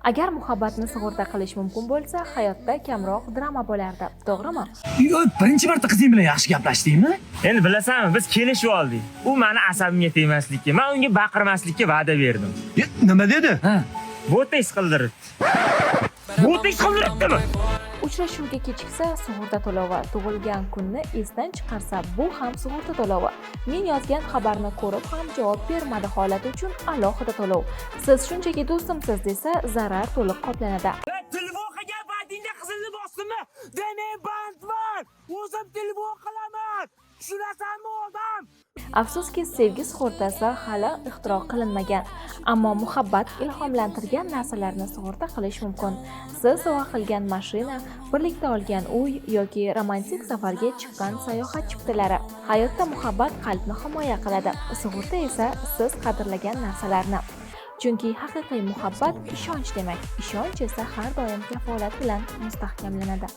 Agar muhabbatni sug'urta qilish mumkin bo'lsa, hayotda kamroq drama bo'lardi. To'g'rimi? Birinchi marta qizing bilan yaxshi gaplashdingmi? Endi bilasanmi, biz kelishib oldik. U meni asabimga tegmaslikka, men unga baqirmaslikka va'da berdim. Nima dedi? Boteks qildiribdi. Boteks qildiribdimi? Uchrashuvga kechiksa sug'urta to'lovi, tug'ilgan kunni esdan chiqarsa bu ham sug'urta to'lovi. Men yozgan xabarni ko'rib ham javob bermadi holati uchun alohida to'lov. Siz shunchaki do'stimsiz desa zarar to'liq qoplanadi. Telefon qilgan paytingda qizilni bosdimmi? Demak bandman. O'zim telefon qilaman. Tushunasanmi odam? Afsuski, sevgi sug'urtasi hali ixtiro qilinmagan, ammo muhabbat ilhomlantirgan narsalarni sug'urta qilish mumkin. Siz sovg'a qilgan mashina, birlikda olgan uy yoki romantik safarga chiqqan sayohat chiptalari. Hayotda muhabbat qalbni himoya qiladi, sug'urta esa siz qadrlagan narsalarni. Chunki haqiqiy muhabbat ishonch demak. Ishonch esa har doim kafolat bilan mustahkamlanadi.